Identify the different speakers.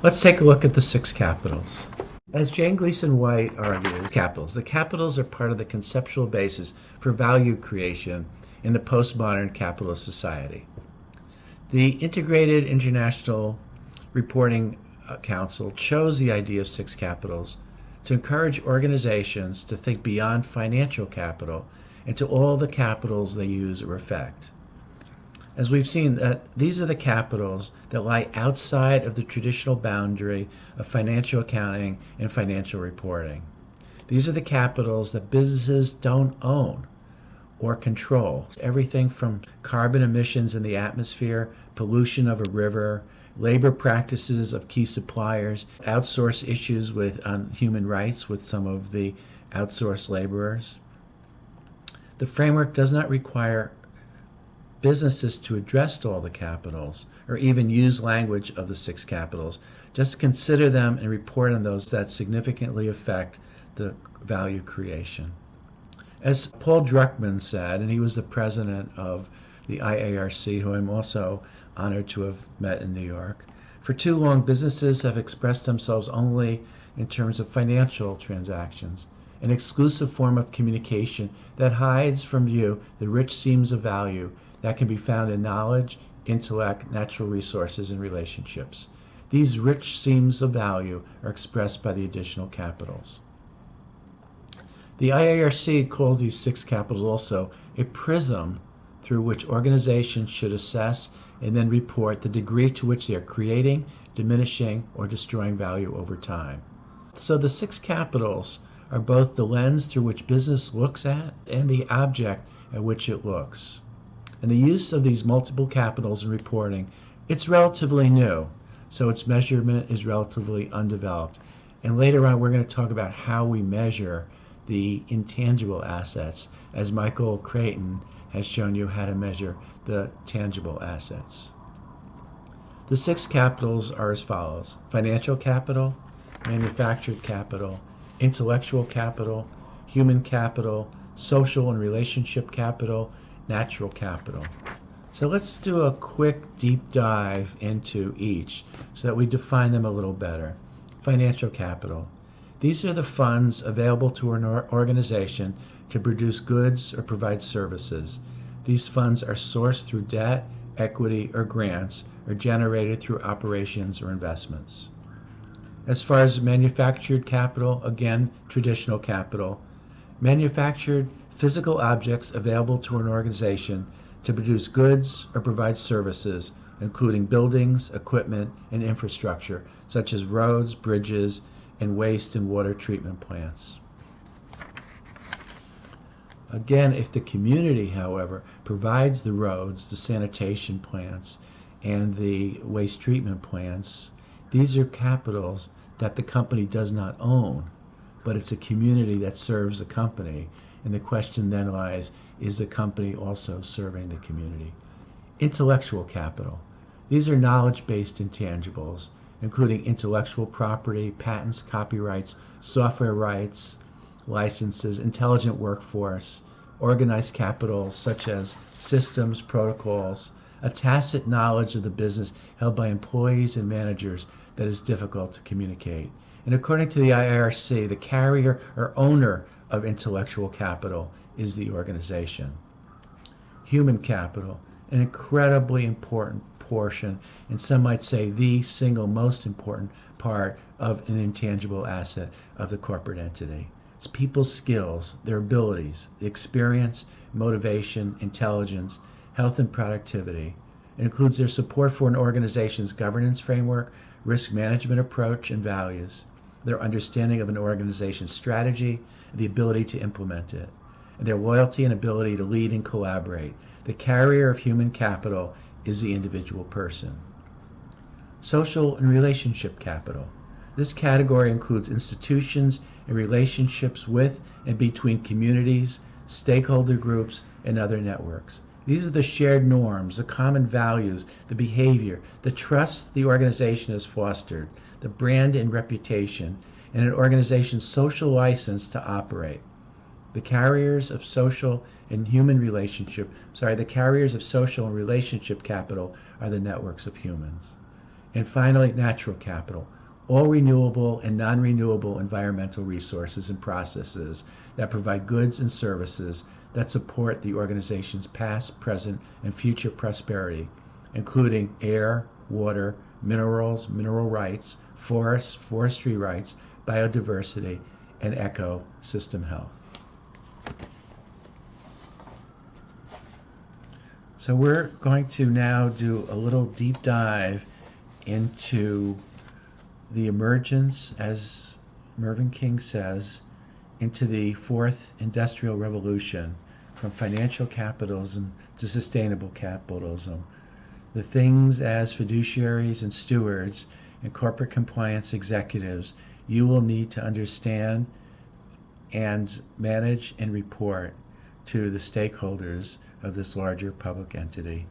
Speaker 1: Let's take a look at the six capitals. As Jane Gleason White argues, the capitals are part of the conceptual basis for value creation in the postmodern capitalist society. The Integrated International Reporting Council chose the idea of six capitals to encourage organizations to think beyond financial capital into all the capitals they use or affect. As we've seen, that these are the capitals that lie outside of the traditional boundary of financial accounting and financial reporting. These are the capitals that businesses don't own or control. Everything from carbon emissions in the atmosphere, pollution of a river, labor practices of key suppliers, outsource issues with human rights with some of the outsourced laborers. The framework does not require businesses to address all the capitals or even use language of the six capitals. Just consider them and report on those that significantly affect the value creation. As Paul Druckmann said, and he was the president of the IARC, who I'm also honored to have met in New York, for too long businesses have expressed themselves only in terms of financial transactions, an exclusive form of communication that hides from view the rich seams of value that can be found in knowledge, intellect, natural resources, and relationships. These rich seams of value are expressed by the additional capitals. The IARC calls these six capitals also a prism through which organizations should assess and then report the degree to which they are creating, diminishing, or destroying value over time. So the six capitals are both the lens through which business looks at and the object at which it looks. And the use of these multiple capitals in reporting, it's relatively new, so its measurement is relatively undeveloped. And later on, we're going to talk about how we measure the intangible assets, as Michael Creighton has shown you how to measure the tangible assets. The six capitals are as follows: financial capital, manufactured capital, intellectual capital, human capital, social and relationship capital, natural capital. So let's do a quick deep dive into each so that we define them a little better. Financial capital. These are the funds available to an organization to produce goods or provide services. These funds are sourced through debt, equity, or grants, or generated through operations or investments. As far as manufactured capital, again, traditional capital. Manufactured physical objects available to an organization to produce goods or provide services, including buildings, equipment, and infrastructure, such as roads, bridges, and waste and water treatment plants. Again, if the community, however, provides the roads, the sanitation plants, and the waste treatment plants, these are capitals that the company does not own, but it's a community that serves the company. And the question then lies, is the company also serving the community? Intellectual capital. These are knowledge-based intangibles, including intellectual property, patents, copyrights, software rights, licenses, intelligent workforce, organized capital such as systems, protocols, a tacit knowledge of the business held by employees and managers that is difficult to communicate. And according to the IARC, the carrier or owner of intellectual capital is the organization. Human capital, an incredibly important portion, and some might say the single most important part of an intangible asset of the corporate entity. It's people's skills, their abilities, the experience, motivation, intelligence, health, and productivity. It includes their support for an organization's governance framework, risk management approach, and values, their understanding of an organization's strategy, and the ability to implement it, and their loyalty and ability to lead and collaborate. The carrier of human capital is the individual person. Social and relationship capital. This category includes institutions and relationships with and between communities, stakeholder groups, and other networks. These are the shared norms, the common values, the behavior, the trust the organization has fostered, the brand and reputation, and an organization's social license to operate. The carriers of social and relationship capital are the networks of humans. And finally, natural capital. All renewable and non-renewable environmental resources and processes that provide goods and services that support the organization's past, present, and future prosperity, including air, water, minerals, mineral rights, forests, forestry rights, biodiversity, and ecosystem health. So we're going to now do a little deep dive into the emergence, as Mervyn King says, into the fourth industrial revolution, from financial capitalism to sustainable capitalism. The things as fiduciaries and stewards and corporate compliance executives you will need to understand and manage and report to the stakeholders of this larger public entity.